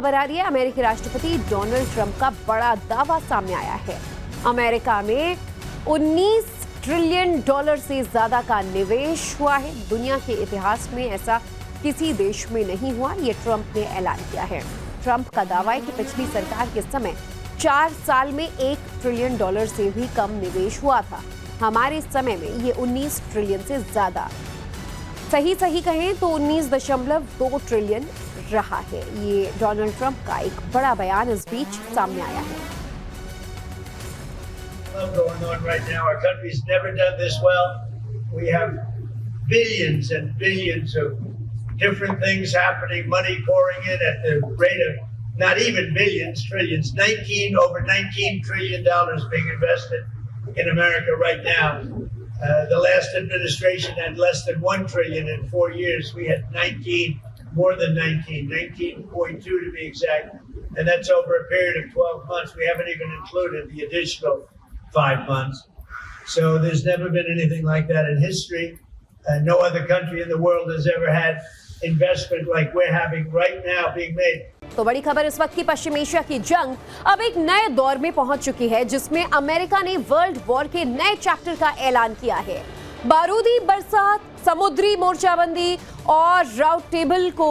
खबर आ रही है, अमेरिकी राष्ट्रपति डोनाल्ड ट्रंप का बड़ा दावा सामने आया है। अमेरिका में 19 ट्रिलियन डॉलर से ज्यादा का निवेश हुआ है। दुनिया के इतिहास में ऐसा किसी देश में नहीं हुआ, ये ट्रंप ने ऐलान किया है। ट्रंप का दावा है कि पिछली सरकार के समय 4 साल में 1 ट्रिलियन डॉलर से भी कम निवेश हुआ था। हमारे समय में ये 19 ट्रिलियन से ज्यादा, सही कहें तो 19.2 ट्रिलियन रहा है। ये डोनाल्ड ट्रंप का एक बड़ा बयान इस बीच सामने आया है। Going on right now. Our country's never done this well. We have billions and billions of different things happening, money pouring in at the rate of not even billions, trillions, over $19 trillion being invested in America right now. The last administration had less than 1 trillion in 4 years. We had 19, more than 19.2 to be exact. And that's over a period of 12 months. We haven't even included the additional 5 months. So there's never been anything like that in history. No other country in the world has ever had investment like we're having right now being made. तो बड़ी खबर इस वक्त की, पश्चिम Asia की जंग अब एक नए दौर में पहुंच चुकी है, जिसमें अमेरिका ने वर्ल्ड वॉर के नए चैप्टर का ऐलान किया है। बारूदी बरसात, समुद्री मोर्चाबंदी और राउंड टेबल को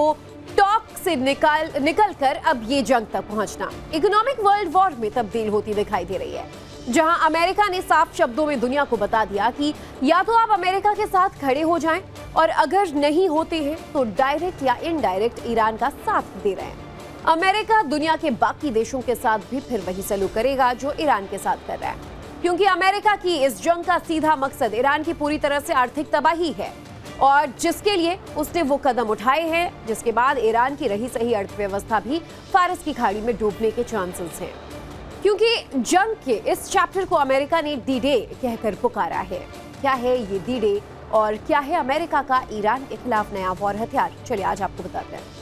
टॉक से निकलकर अब ये जंग तक पहुंचना इकोनॉमिक वर्ल्ड वॉर में तब्दील होती दिखाई दे रही है, जहां अमेरिका ने साफ शब्दों में दुनिया को बता दिया कि या तो आप अमेरिका के साथ खड़े हो जाएं, और अगर नहीं होते हैं तो डायरेक्ट या इनडायरेक्ट ईरान का साथ दे रहे हैं। अमेरिका दुनिया के बाकी देशों के साथ भी फिर वही सलूक करेगा जो ईरान के साथ कर रहा है, क्योंकि अमेरिका की इस जंग का सीधा मकसद ईरान की पूरी तरह से आर्थिक तबाही है, और जिसके लिए उसने वो कदम उठाए हैं जिसके बाद ईरान की रही सही अर्थव्यवस्था भी फारस की खाड़ी में डूबने के चांसेस हैं। क्योंकि जंग के इस चैप्टर को अमेरिका ने डी डे कहकर पुकारा है। क्या है ये डी डे और क्या है अमेरिका का ईरान के खिलाफ नया वॉर हथियार, चलिए आज आपको बताते हैं।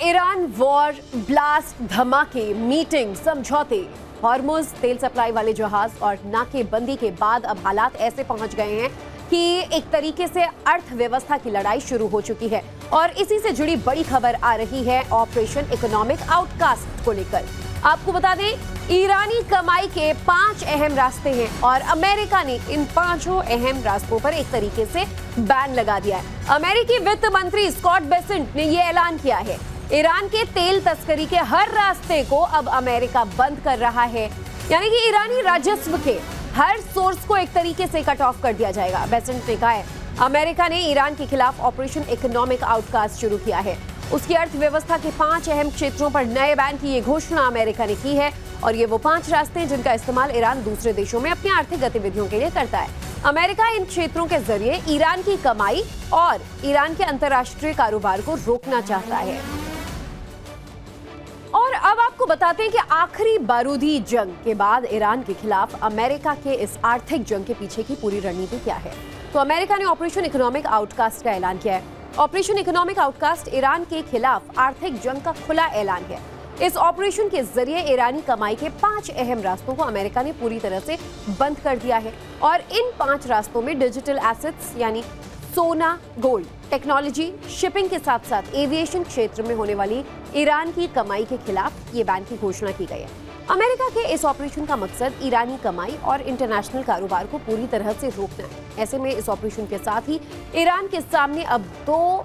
ईरान वॉर, ब्लास्ट, धमाके, मीटिंग, समझौते, हॉर्मुज तेल सप्लाई वाले जहाज और नाकेबंदी के बाद अब हालात ऐसे पहुंच गए हैं कि एक तरीके से अर्थव्यवस्था की लड़ाई शुरू हो चुकी है, और इसी से जुड़ी बड़ी खबर आ रही है ऑपरेशन इकोनॉमिक आउटकास्ट को लेकर। आपको बता दें, ईरानी कमाई के 5 अहम रास्ते हैं और अमेरिका ने इन 5 अहम रास्तों पर एक तरीके से बैन लगा दिया है। अमेरिकी वित्त मंत्री स्कॉट बेसेंट ने यह ऐलान किया है। ईरान के तेल तस्करी के हर रास्ते को अब अमेरिका बंद कर रहा है, यानी कि ईरानी राजस्व के हर सोर्स को एक तरीके से कट ऑफ कर दिया जाएगा। बेसेंट ने कहा है अमेरिका ने ईरान के खिलाफ ऑपरेशन इकोनॉमिक आउटकास्ट शुरू किया है। उसकी अर्थव्यवस्था के 5 अहम क्षेत्रों पर नए बैन की ये घोषणा अमेरिका ने की है, और ये वो 5 रास्ते हैं जिनका इस्तेमाल ईरान दूसरे देशों में अपनी आर्थिक गतिविधियों के लिए करता है। अमेरिका इन क्षेत्रों के जरिए ईरान की कमाई और ईरान के अंतर्राष्ट्रीय कारोबार को रोकना चाहता है। और अब आपको बताते हैं कि आखिरी बारूदी जंग के बाद ईरान के खिलाफ अमेरिका के इस आर्थिक जंग के पीछे की पूरी रणनीति क्या है। तो अमेरिका ने ऑपरेशन इकोनॉमिक आउटकास्ट का ऐलान किया है। ऑपरेशन इकोनॉमिक आउटकास्ट ईरान के खिलाफ आर्थिक जंग का खुला ऐलान है। इस ऑपरेशन के जरिए ईरानी कमाई के 5 अहम रास्तों को अमेरिका ने पूरी तरह से बंद कर दिया है, और इन 5 रास्तों में डिजिटल एसेट्स यानी सोना, गोल्ड, टेक्नोलॉजी, शिपिंग के साथ साथ एविएशन क्षेत्र में होने वाली ईरान की कमाई के खिलाफ ये बैन की घोषणा की गई है। अमेरिका के इस ऑपरेशन का मकसद ईरानी कमाई और इंटरनेशनल कारोबार को पूरी तरह से रोकना है। ऐसे में इस ऑपरेशन के साथ ही ईरान के सामने अब 2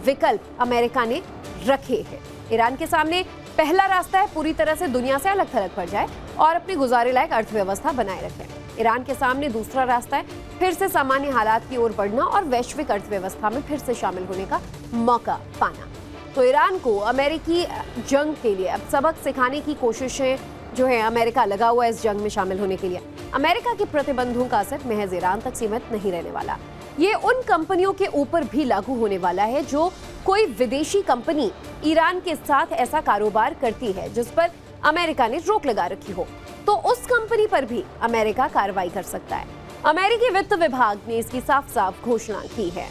विकल्प अमेरिका ने रखे हैं। ईरान के सामने पहला रास्ता है पूरी तरह से दुनिया से अलग थलग पड़ जाए और अपनी गुजारे लायक अर्थव्यवस्था बनाए रखें। ईरान के सामने दूसरा रास्ता है फिर से सामान्य हालात की ओर बढ़ना और वैश्विक अर्थव्यवस्था में फिर से शामिल होने का मौका पाना। तो ईरान को अमेरिकी जंग के लिए अब सबक सिखाने की कोशिशें जो है, अमेरिका लगा हुआ है इस जंग में शामिल होने के लिए। अमेरिका के प्रतिबंधों का असर महज ईरान तक सीमित नहीं रहने वाला, ये उन कंपनियों के ऊपर भी लागू होने वाला है जो कोई विदेशी कंपनी ईरान के साथ ऐसा कारोबार करती है जिस पर अमेरिका ने रोक लगा रखी हो, तो उस कंपनी पर भी अमेरिका कार्रवाई कर सकता है। अमेरिकी वित्त विभाग ने इसकी साफ साफ घोषणा की है।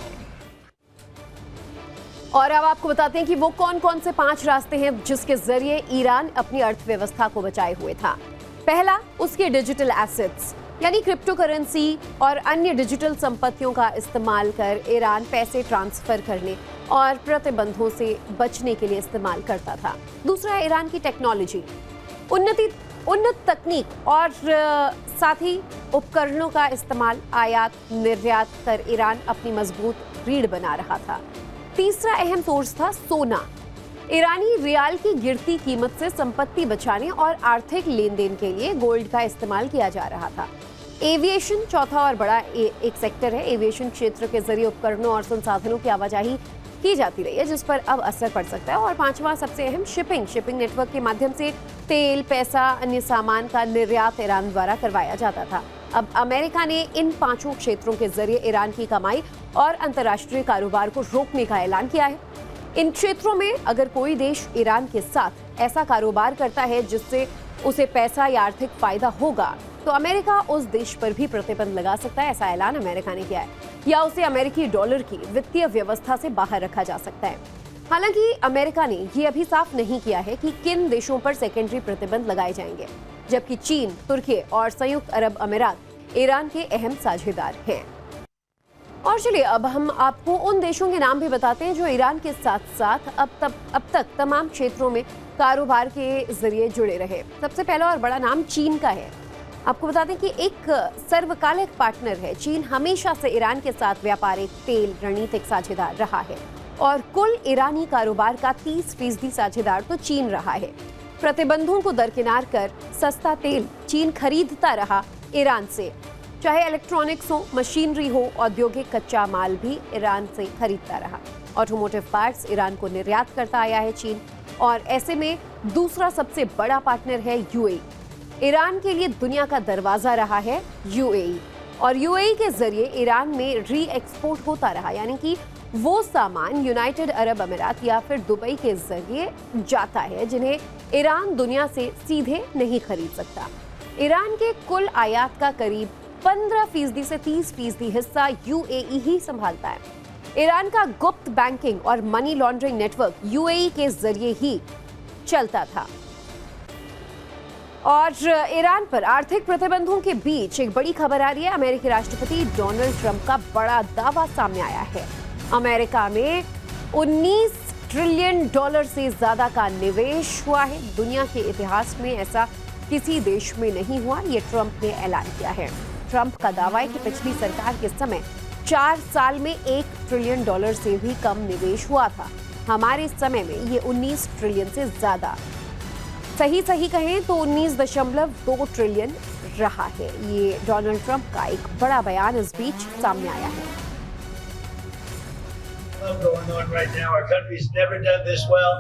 और अब आपको बताते हैं कि वो कौन कौन से 5 रास्ते हैं जिसके जरिए ईरान अपनी अर्थव्यवस्था को बचाए हुए था। पहला, उसके डिजिटल एसेट्स यानी क्रिप्टो करेंसी और अन्य डिजिटल संपत्तियों का इस्तेमाल कर ईरान पैसे ट्रांसफर करने और प्रतिबंधों से बचने के लिए इस्तेमाल करता था। दूसरा, ईरान की टेक्नोलॉजी, उन्नत तकनीक और साथ ही उपकरणों का इस्तेमाल आयात निर्यात कर ईरान अपनी मजबूत रीढ़ बना रहा था। तीसरा अहम सोर्स था सोना। ईरानी रियाल की गिरती कीमत से संपत्ति बचाने और आर्थिक लेन देन के लिए गोल्ड का इस्तेमाल किया जा रहा था। एविएशन चौथा और बड़ा एक सेक्टर है। एविएशन क्षेत्र के जरिए उपकरणों और संसाधनों की आवाजाही की जाती रही है जिस पर अब असर पड़ सकता है। और पांचवा सबसे अहम, शिपिंग नेटवर्क के माध्यम से तेल, पैसा, अन्य सामान का निर्यात ईरान द्वारा करवाया जाता था। अब अमेरिका ने इन 5 क्षेत्रों के जरिए ईरान की कमाई और अंतर्राष्ट्रीय कारोबार को रोकने का ऐलान किया है। इन क्षेत्रों में अगर कोई देश ईरान के साथ ऐसा कारोबार करता है जिससे उसे पैसा या आर्थिक फायदा होगा तो अमेरिका उस देश पर भी प्रतिबंध लगा सकता है, ऐसा ऐलान अमेरिका ने किया है, या उसे अमेरिकी डॉलर की वित्तीय व्यवस्था से बाहर रखा जा सकता है। हालांकि अमेरिका ने ये अभी साफ नहीं किया है कि किन देशों पर सेकेंडरी प्रतिबंध लगाए जाएंगे, जबकि चीन, तुर्की और संयुक्त अरब अमीरात ईरान के अहम साझेदार हैं। और चलिए अब हम आपको उन देशों के नाम भी बताते हैं जो ईरान के साथ साथ अब तक तमाम क्षेत्रों में कारोबार के जरिए जुड़े रहे। सबसे पहला और बड़ा नाम चीन का है। आपको बता दें कि एक सर्वकालिक पार्टनर है। चीन हमेशा से ईरान के साथ व्यापारिक, तेल, रणनीतिक साझेदार रहा है और कुल ईरानी कारोबार का 30% साझेदार तो चीन रहा है। प्रतिबंधों को दरकिनार कर सस्ता तेल चीन खरीदता रहा ईरान से, चाहे इलेक्ट्रॉनिक्स हो, मशीनरी हो, औद्योगिक कच्चा माल भी ईरान से खरीदता रहा। ऑटोमोटिव पार्ट्स ईरान को निर्यात करता आया है चीन, और ऐसे में दूसरा सबसे बड़ा पार्टनर है यूएई। ईरान के लिए दुनिया का दरवाजा रहा है यूएई, और यूएई के जरिए ईरान में री एक्सपोर्ट होता रहा, यानी कि वो सामान यूनाइटेड अरब अमीरात या फिर दुबई के जरिए जाता है जिन्हें ईरान दुनिया से सीधे नहीं खरीद सकता। ईरान के कुल आयात का करीब 15% से 30% हिस्सा यूएई ही संभालता है। ईरान का गुप्त बैंकिंग और मनी लॉन्ड्रिंग नेटवर्क यूएई के जरिए ही चलता था। और ईरान पर आर्थिक प्रतिबंधों के बीच एक बड़ी खबर आ रही है। अमेरिकी राष्ट्रपति डोनाल्ड ट्रंप का बड़ा दावा सामने आया है। अमेरिका में 19 ट्रिलियन डॉलर से ज्यादा का निवेश हुआ है। दुनिया के इतिहास में ऐसा किसी देश में नहीं हुआ, ये ट्रंप ने ऐलान किया है। ट्रंप का दावा है कि पिछली सरकार के समय 4 साल में 1 ट्रिलियन डॉलर से भी कम निवेश हुआ था। हमारे समय में ये 19 ट्रिलियन से ज्यादा, सही कहें तो 19.2 ट्रिलियन रहा है। ये डोनाल्ड ट्रंप का एक बड़ा बयान इस बीच सामने आया है। Going on right now. Our country's never done this well.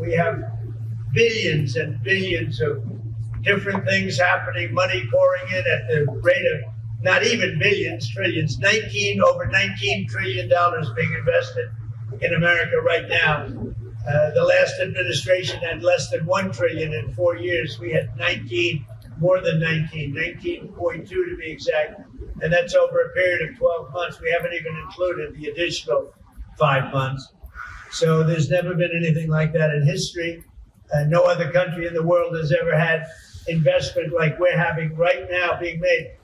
We have billions and billions of different things happening, money pouring in at the rate of not even billions, trillions, over $19 trillion being invested in America right now. The last administration had less than 1 trillion in 4 years. We had 19, more than 19.2 to be exact. And that's over a period of 12 months. We haven't even included the additional 5 months. So there's never been anything like that in history. No other country in the world has ever had investment like we're having right now being made.